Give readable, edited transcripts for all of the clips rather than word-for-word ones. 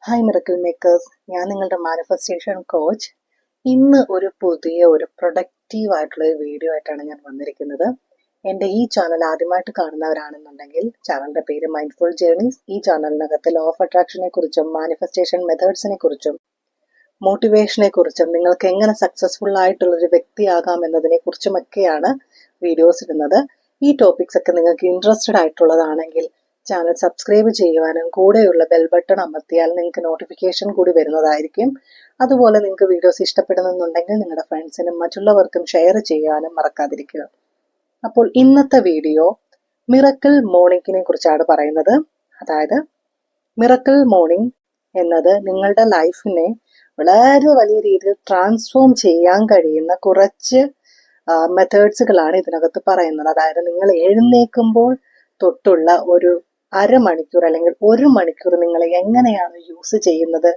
Hi miracle makers, ഞാൻ നിങ്ങളുടെ manifestation coach. ഇന്ന് ഒരു പ്രൊഡക്റ്റീവ് ആയിട്ടുള്ള ഒരു വീഡിയോ ആയിട്ടാണ് ഞാൻ വന്നിരിക്കുന്നത്. എൻ്റെ ഈ ചാനൽ ആദ്യമായിട്ട് കാണുന്നവരാണെന്നുണ്ടെങ്കിൽ ചാനലിൻ്റെ പേര് മൈൻഡ്ഫുൾ ജേർണീസ്. ഈ ചാനലിനകത്ത് ലോ ഓഫ് അട്രാക്ഷനെ കുറിച്ചും മാനിഫെസ്റ്റേഷൻ മെത്തേഡ്സിനെ കുറിച്ചും മോട്ടിവേഷനെ കുറിച്ചും നിങ്ങൾക്ക് എങ്ങനെ സക്സസ്ഫുൾ ആയിട്ടുള്ളൊരു വ്യക്തിയാകാം എന്നതിനെ കുറിച്ചുമൊക്കെയാണ് വീഡിയോസ് ഇടുന്നത്. ഈ ടോപ്പിക്സ് ഒക്കെ നിങ്ങൾക്ക് ഇൻട്രസ്റ്റഡ് ആയിട്ടുള്ളതാണെങ്കിൽ ചാനൽ സബ്സ്ക്രൈബ് ചെയ്യുവാനും കൂടെയുള്ള ബെൽ ബട്ടൺ അമർത്തിയാൽ നിങ്ങൾക്ക് നോട്ടിഫിക്കേഷൻ കൂടി വരുന്നതായിരിക്കും. അതുപോലെ നിങ്ങൾക്ക് വീഡിയോസ് ഇഷ്ടപ്പെടുന്നുണ്ടെങ്കിൽ നിങ്ങളുടെ ഫ്രണ്ട്സിനും മറ്റുള്ളവർക്കും ഷെയർ ചെയ്യാനും മറക്കാതിരിക്കുക. അപ്പോൾ ഇന്നത്തെ വീഡിയോ മിറക്കിൾ മോർണിംഗിനെ കുറിച്ചാണ് പറയുന്നത്. അതായത് മിറക്കിൾ മോർണിംഗ് എന്നത് നിങ്ങളുടെ ലൈഫിനെ വളരെ വലിയ രീതിയിൽ ട്രാൻസ്ഫോം ചെയ്യാൻ കഴിയുന്ന കുറച്ച് മെത്തേഡ്സുകളാണ് ഇതിനകത്ത് പറയുന്നത്. അതായത് നിങ്ങൾ എഴുന്നേൽക്കുമ്പോൾ തൊട്ടുള്ള ഒരു അരമണിക്കൂർ അല്ലെങ്കിൽ ഒരു മണിക്കൂർ നിങ്ങൾ എങ്ങനെയാണ് യൂസ് ചെയ്യുന്നത്,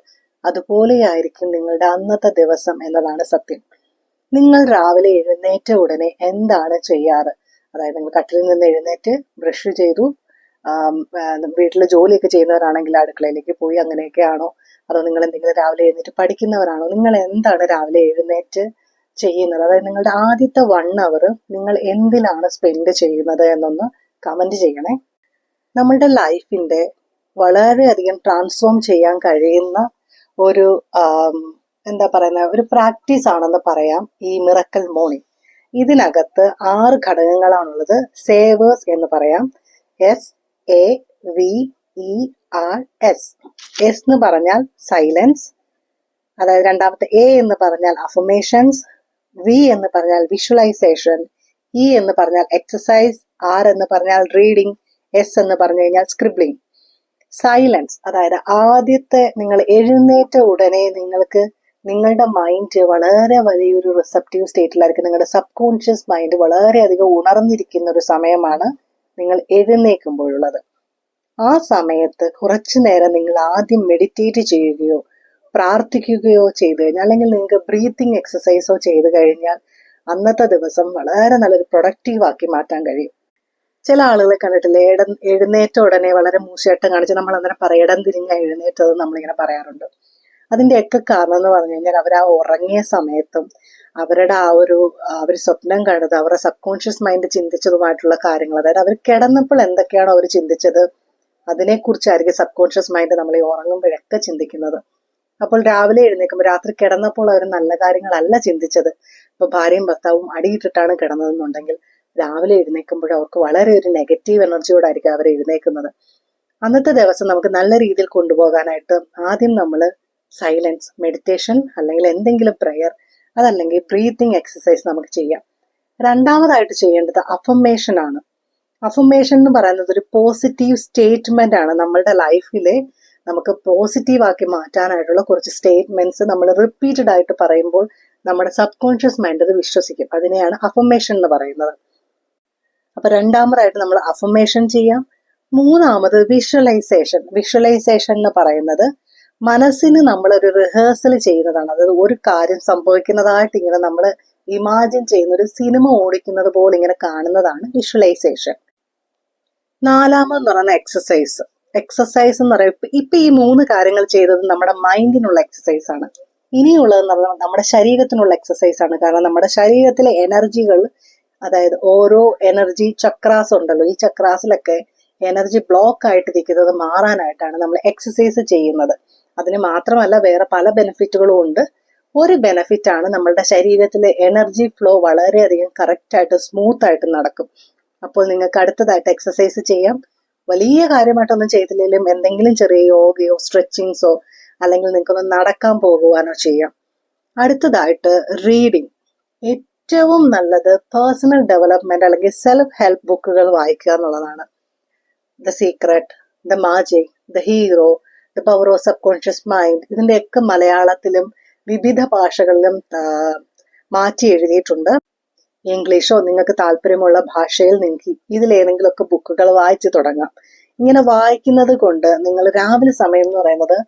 അതുപോലെയായിരിക്കും നിങ്ങളുടെ അന്നത്തെ ദിവസം എന്നതാണ് സത്യം. നിങ്ങൾ രാവിലെ എഴുന്നേറ്റ ഉടനെ എന്താണ് ചെയ്യാറ്? അതായത് നിങ്ങൾ കട്ടിലിൽ നിന്ന് എഴുന്നേറ്റ് ബ്രഷ് ചെയ്തു, വീട്ടിൽ ജോലിയൊക്കെ ചെയ്യുന്നവരാണെങ്കിൽ അടുക്കളയിലേക്ക് പോയി, അങ്ങനെയൊക്കെയാണോ? അതോ നിങ്ങൾ എന്തെങ്കിലും രാവിലെ എഴുന്നേറ്റ് പഠിക്കുന്നവരാണോ? നിങ്ങൾ എന്താണ് രാവിലെ എഴുന്നേറ്റ് ചെയ്യുന്നത്? അതായത് നിങ്ങളുടെ ആദ്യത്തെ 1 hour നിങ്ങൾ എന്തിലാണ് സ്പെൻഡ് ചെയ്യുന്നത് എന്നൊന്ന് കമന്റ് ചെയ്യണേ. നമ്മളുടെ ലൈഫിന്റെ വളരെയധികം ട്രാൻസ്ഫോം ചെയ്യാൻ കഴിയുന്ന ഒരു ഒരു പ്രാക്ടീസ് ആണെന്ന് പറയാം ഈ മിറക്കിൾ മോർണിംഗ്. ഇതിനകത്ത് 6 ഘടകങ്ങളാണുള്ളത്. സേവേഴ്സ് എന്ന് പറയാം. SAVERS. എസ് എന്ന് പറഞ്ഞാൽ സൈലൻസ്, അതായത് രണ്ടാമത്തെ എ എന്ന് പറഞ്ഞാൽ അഫർമേഷൻസ്, വി എന്ന് പറഞ്ഞാൽ വിഷ്വലൈസേഷൻ, ഇ എന്ന് പറഞ്ഞാൽ എക്സസൈസ്, ആർ എന്ന് പറഞ്ഞാൽ റീഡിംഗ്, എസ് എന്ന് പറഞ്ഞു കഴിഞ്ഞാൽ സ്ക്രിബ്ലിംഗ്. സൈലൻസ്, അതായത് ആദ്യത്തെ നിങ്ങൾ എഴുന്നേറ്റ ഉടനെ നിങ്ങൾക്ക് നിങ്ങളുടെ മൈൻഡ് വളരെ വലിയൊരു റിസപ്റ്റീവ് സ്റ്റേറ്റിലായിരിക്കും. നിങ്ങളുടെ സബ് കോൺഷ്യസ് മൈൻഡ് വളരെയധികം ഉണർന്നിരിക്കുന്ന ഒരു സമയമാണ് നിങ്ങൾ എഴുന്നേൽക്കുമ്പോഴുള്ളത്. ആ സമയത്ത് കുറച്ചു നേരം നിങ്ങൾ ആദ്യം മെഡിറ്റേറ്റ് ചെയ്യുകയോ പ്രാർത്ഥിക്കുകയോ ചെയ്തു കഴിഞ്ഞാൽ, അല്ലെങ്കിൽ നിങ്ങൾക്ക് ബ്രീത്തിങ് എക്സസൈസോ ചെയ്തു കഴിഞ്ഞാൽ അന്നത്തെ ദിവസം വളരെ നല്ലൊരു പ്രൊഡക്റ്റീവ് ആക്കി മാറ്റാൻ കഴിയും. ചില ആളുകളെ കണ്ടിട്ടില്ലേ, എഴുന്നേറ്റ ഉടനെ വളരെ മൂശേട്ടം കാണിച്ച് നമ്മൾ അന്നേരം പറയടം തിരിഞ്ഞ എഴുന്നേറ്റത് നമ്മളിങ്ങനെ പറയാറുണ്ട്. അതിൻ്റെയൊക്കെ കാരണം എന്ന് പറഞ്ഞു കഴിഞ്ഞാൽ അവർ ആ ഉറങ്ങിയ സമയത്തും അവരുടെ അവർ സ്വപ്നം കണ്ടത്, അവരുടെ സബ് കോൺഷ്യസ് മൈൻഡ് ചിന്തിച്ചതുമായിട്ടുള്ള കാര്യങ്ങൾ, അതായത് അവർ കിടന്നപ്പോൾ എന്തൊക്കെയാണോ അവർ ചിന്തിച്ചത് അതിനെക്കുറിച്ചായിരിക്കും സബ് കോൺഷ്യസ് മൈൻഡ് നമ്മൾ ഈ ഉറങ്ങുമ്പോഴൊക്കെ ചിന്തിക്കുന്നത്. അപ്പോൾ രാവിലെ എഴുന്നേൽക്കുമ്പോൾ, രാത്രി കിടന്നപ്പോൾ അവർ നല്ല കാര്യങ്ങളല്ല ചിന്തിച്ചത്, ഇപ്പൊ ഭാര്യയും ഭർത്താവും അടിയിട്ടിട്ടാണ് കിടന്നതെന്നുണ്ടെങ്കിൽ രാവിലെ എഴുന്നേൽക്കുമ്പോൾ അവർക്ക് വളരെ ഒരു നെഗറ്റീവ് എനർജിയോടായിരിക്കും അവർ എഴുന്നേൽക്കുന്നത്. അന്നത്തെ ദിവസം നമുക്ക് നല്ല രീതിയിൽ കൊണ്ടുപോകാനായിട്ട് ആദ്യം നമ്മൾ സൈലൻസ്, മെഡിറ്റേഷൻ അല്ലെങ്കിൽ എന്തെങ്കിലും പ്രെയർ, അതല്ലെങ്കിൽ ബ്രീത്തിങ് എക്സസൈസ് നമുക്ക് ചെയ്യാം. രണ്ടാമതായിട്ട് ചെയ്യേണ്ടത് അഫർമേഷൻ ആണ്. അഫർമേഷൻ എന്ന് പറയുന്നത് ഒരു പോസിറ്റീവ് സ്റ്റേറ്റ്മെന്റ് ആണ്. നമ്മളുടെ ലൈഫിലെ നമുക്ക് പോസിറ്റീവ് ആക്കി മാറ്റാനായിട്ടുള്ള കുറച്ച് സ്റ്റേറ്റ്മെന്റ്സ് നമ്മൾ റിപ്പീറ്റഡ് ആയിട്ട് പറയുമ്പോൾ നമ്മുടെ സബ് കോൺഷ്യസ് മൈൻഡ് അത് വിശ്വസിക്കും. അതിനെയാണ് അഫർമേഷൻ എന്ന് പറയുന്നത്. അപ്പൊ രണ്ടാമതായിട്ട് നമ്മൾ അഫർമേഷൻ ചെയ്യാം. മൂന്നാമത് വിഷ്വലൈസേഷൻ. വിഷ്വലൈസേഷൻ എന്ന് പറയുന്നത് മനസ്സിന് നമ്മളൊരു റിഹേഴ്സൽ ചെയ്യുന്നതാണ്. അതായത് ഒരു കാര്യം സംഭവിക്കുന്നതായിട്ട് ഇങ്ങനെ നമ്മൾ ഇമാജിൻ ചെയ്യുന്ന, ഒരു സിനിമ ഓടിക്കുന്നത് പോലെ ഇങ്ങനെ കാണുന്നതാണ് വിഷ്വലൈസേഷൻ. നാലാമെന്ന് പറയുന്ന എക്സസൈസ്. എക്സസൈസ് എന്ന് പറയുമ്പോൾ ഇപ്പൊ ഈ 3 കാര്യങ്ങൾ ചെയ്തത് നമ്മുടെ മൈൻഡിനുള്ള എക്സസൈസ് ആണ്. ഇനിയുള്ളതെന്ന് പറഞ്ഞാൽ നമ്മുടെ ശരീരത്തിനുള്ള എക്സസൈസ് ആണ്. കാരണം നമ്മുടെ ശരീരത്തിലെ എനർജികൾ, അതായത് ഓരോ എനർജി ചക്രാസ് ഉണ്ടല്ലോ, ഈ ചക്രാസിലൊക്കെ എനർജി ബ്ലോക്ക് ആയിട്ടിരിക്കുന്നത് മാറാനായിട്ടാണ് നമ്മൾ എക്സസൈസ് ചെയ്യുന്നത്. അതിന് മാത്രമല്ല വേറെ പല ബെനിഫിറ്റുകളും ഉണ്ട്. ഒരു ബെനിഫിറ്റ് ആണ് നമ്മളുടെ ശരീരത്തിലെ എനർജി ഫ്ലോ വളരെയധികം കറക്റ്റായിട്ട് സ്മൂത്ത് ആയിട്ട് നടക്കും. അപ്പോൾ നിങ്ങൾക്ക് അടുത്തതായിട്ട് എക്സസൈസ് ചെയ്യാം. വലിയ കാര്യമായിട്ടൊന്നും ചെയ്തില്ലെങ്കിലും എന്തെങ്കിലും ചെറിയ യോഗയോ സ്ട്രെച്ചിങ്സോ അല്ലെങ്കിൽ നിങ്ങൾക്കൊന്ന് നടക്കാൻ പോകുവാനോ ചെയ്യാം. അടുത്തതായിട്ട് റീഡിങ്. ഏറ്റവും നല്ലത് പേഴ്സണൽ ഡെവലപ്മെന്റ് അല്ലെങ്കിൽ സെൽഫ് ഹെൽപ്പ് ബുക്കുകൾ വായിക്കുക എന്നുള്ളതാണ്. The secret, the magic, the hero, the power of sub conscious mind, ഇതിന്റെയൊക്കെ മലയാളത്തിലും വിവിധ ഭാഷകളിലും മാറ്റി എഴുതിയിട്ടുണ്ട്. ഇംഗ്ലീഷോ നിങ്ങൾക്ക് താല്പര്യമുള്ള ഭാഷയിൽ നിങ്ങൾക്ക് ഇതിലേതെങ്കിലുമൊക്കെ ബുക്കുകൾ വായിച്ചു തുടങ്ങാം. ഇങ്ങനെ വായിക്കുന്നത് കൊണ്ട് നിങ്ങൾ രാവിലെ സമയം എന്ന് പറയുന്നത്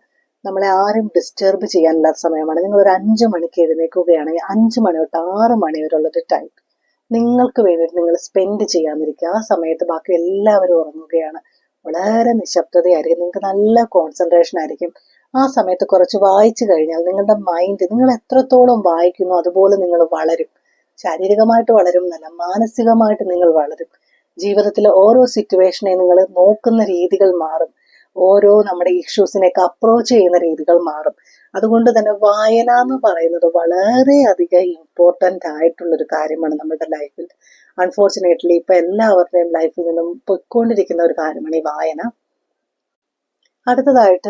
നമ്മളെ ആരും ഡിസ്റ്റർബ് ചെയ്യാനില്ലാത്ത സമയമാണ്. നിങ്ങൾ ഒരു 5 മണിക്ക് എഴുന്നേൽക്കുകയാണെങ്കിൽ 5 മണി തൊട്ട് 6 മണി വരെയുള്ളൊരു ടൈം നിങ്ങൾക്ക് വേണ്ടിയിട്ട് നിങ്ങൾ സ്പെൻഡ് ചെയ്യാതിരിക്കുക. ആ സമയത്ത് ബാക്കി എല്ലാവരും ഉറങ്ങുകയാണ്. വളരെ നിശബ്ദതയായിരിക്കും, നിങ്ങൾക്ക് നല്ല കോൺസെൻട്രേഷൻ ആയിരിക്കും. ആ സമയത്ത് കുറച്ച് വായിച്ചു കഴിഞ്ഞാൽ നിങ്ങളുടെ മൈൻഡ്, നിങ്ങൾ എത്രത്തോളം വായിക്കുന്നു അതുപോലെ നിങ്ങൾ വളരും. ശാരീരികമായിട്ട് വളരും എന്നല്ല, മാനസികമായിട്ട് നിങ്ങൾ വളരും. ജീവിതത്തിലെ ഓരോ സിറ്റുവേഷനെ നിങ്ങൾ നോക്കുന്ന രീതികൾ മാറും. ഓരോ നമ്മുടെ ഇഷ്യൂസിനെയൊക്കെ അപ്രോച്ച് ചെയ്യുന്ന രീതികൾ മാറും. അതുകൊണ്ട് തന്നെ വായന എന്ന് പറയുന്നത് വളരെയധികം ഇമ്പോർട്ടൻ്റ് ആയിട്ടുള്ളൊരു കാര്യമാണ് നമ്മുടെ ലൈഫിൽ. അൺഫോർച്ചുനേറ്റ്ലി ഇപ്പൊ എല്ലാവരുടെയും ലൈഫിൽ നിന്നും പൊയ്ക്കൊണ്ടിരിക്കുന്ന ഒരു കാര്യമാണ് ഈ വായന. അടുത്തതായിട്ട്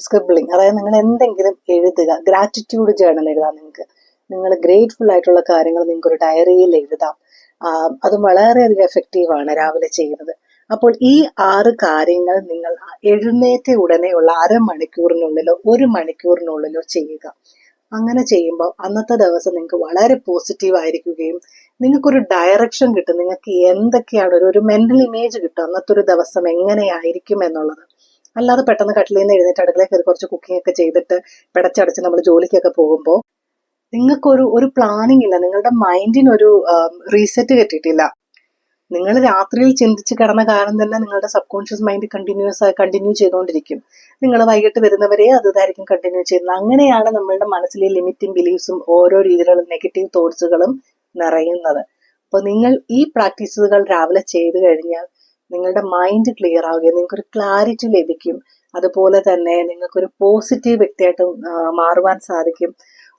സ്ക്രിബ്ലിംഗ്, അതായത് നിങ്ങൾ എന്തെങ്കിലും എഴുതുക. ഗ്രാറ്റിറ്റ്യൂഡ് ജേർണൽ എഴുതാം നിങ്ങൾക്ക്. നിങ്ങൾ ഗ്രേറ്റ്ഫുൾ ആയിട്ടുള്ള കാര്യങ്ങൾ നിങ്ങൾക്ക് ഒരു ഡയറിയിൽ എഴുതാം. അത് വളരെയധികം എഫക്റ്റീവാണ് രാവിലെ ചെയ്യുന്നത്. അപ്പോൾ ഈ 6 കാര്യങ്ങൾ നിങ്ങൾ എഴുന്നേറ്റ ഉടനെയുള്ള അരമണിക്കൂറിനുള്ളിലോ 1 മണിക്കൂറിനുള്ളിലോ ചെയ്യുക. അങ്ങനെ ചെയ്യുമ്പോൾ അന്നത്തെ ദിവസം നിങ്ങൾക്ക് വളരെ പോസിറ്റീവ് ആയിരിക്കുകയും നിങ്ങൾക്കൊരു ഡയറക്ഷൻ കിട്ടും. നിങ്ങൾക്ക് എന്തൊക്കെയാണ് ഒരു മെന്റൽ ഇമേജ് കിട്ടും അന്നത്തെ ഒരു ദിവസം എങ്ങനെയായിരിക്കും എന്നുള്ളത്. അല്ലാതെ പെട്ടെന്ന് കട്ടിലിൽ നിന്ന് എഴുന്നേറ്റ് അടുക്കളയിൽ കയറി കുറച്ച് കുക്കിംഗ് ഒക്കെ ചെയ്തിട്ട് പിടച്ചടച്ച് നമ്മൾ ജോലിക്കൊക്കെ പോകുമ്പോൾ നിങ്ങൾക്കൊരു പ്ലാനിങ് ഇല്ല, നിങ്ങളുടെ മൈൻഡിനൊരു റീസെറ്റ് കിട്ടിയിട്ടില്ല. നിങ്ങൾ രാത്രിയിൽ ചിന്തിച്ച് കിടന്ന കാരണം തന്നെ നിങ്ങളുടെ സബ് കോൺഷ്യസ് മൈൻഡ് കണ്ടിന്യൂ ചെയ്തുകൊണ്ടിരിക്കും. നിങ്ങൾ വൈകിട്ട് വരുന്നവരെ അതായിരിക്കും കണ്ടിന്യൂ ചെയ്യുന്നത്. അങ്ങനെയാണ് നമ്മളുടെ മനസ്സിലെ ലിമിറ്റിംഗ് ബിലീഫ്സും ഓരോ രീതിയിലുള്ള നെഗറ്റീവ് തോട്ട്സുകളും നിറയുന്നത്. അപ്പോൾ നിങ്ങൾ ഈ പ്രാക്ടീസുകൾ രാവിലെ ചെയ്തു കഴിഞ്ഞാൽ നിങ്ങളുടെ മൈൻഡ് ക്ലിയർ ആവുകയും നിങ്ങൾക്കൊരു ക്ലാരിറ്റി ലഭിക്കും. അതുപോലെ തന്നെ നിങ്ങൾക്കൊരു പോസിറ്റീവ് വ്യക്തിയായിട്ട് മാറുവാൻ സാധിക്കും.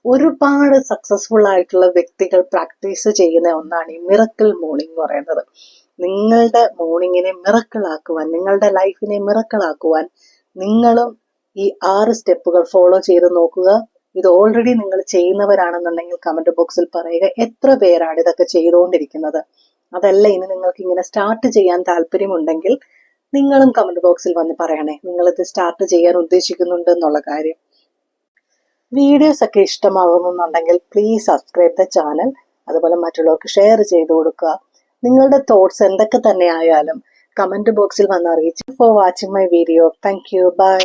ഒരുപാട് സക്സസ്ഫുൾ ആയിട്ടുള്ള വ്യക്തികൾ പ്രാക്ടീസ് ചെയ്യുന്ന ഒന്നാണ് ഈ മിറക്കിൾ മോർണിംഗ് എന്ന് പറയുന്നത്. നിങ്ങളുടെ മോർണിംഗിനെ മിറക്കിൾ ആക്കുവാൻ, നിങ്ങളുടെ ലൈഫിനെ മിറക്കിൾ ആക്കുവാൻ നിങ്ങളും ഈ 6 സ്റ്റെപ്പുകൾ ഫോളോ ചെയ്ത് നോക്കുക. ഇത് ഓൾറെഡി നിങ്ങൾ ചെയ്യുന്നവരാണെന്നുണ്ടെങ്കിൽ കമന്റ് ബോക്സിൽ പറയുക. എത്ര പേരാണ് ഇതൊക്കെ ചെയ്തുകൊണ്ടിരിക്കുന്നത്? അതല്ല, ഇനി നിങ്ങൾക്ക് ഇങ്ങനെ സ്റ്റാർട്ട് ചെയ്യാൻ താല്പര്യമുണ്ടെങ്കിൽ നിങ്ങളും കമന്റ് ബോക്സിൽ വന്ന് പറയണേ, നിങ്ങളിത് സ്റ്റാർട്ട് ചെയ്യാൻ ഉദ്ദേശിക്കുന്നുണ്ട് എന്നുള്ള കാര്യം. വീഡിയോസ് ഒക്കെ ഇഷ്ടമാകുന്നുണ്ടെങ്കിൽ പ്ലീസ് സബ്സ്ക്രൈബ് ദ ചാനൽ. അതുപോലെ മറ്റുള്ളവർക്ക് ഷെയർ ചെയ്ത് കൊടുക്കുക. നിങ്ങളുടെ തോട്ട്സ് എന്തൊക്കെ തന്നെ ആയാലും കമന്റ് ബോക്സിൽ വന്ന് അറിയിച്ചു. For watching my video. Thank you. By.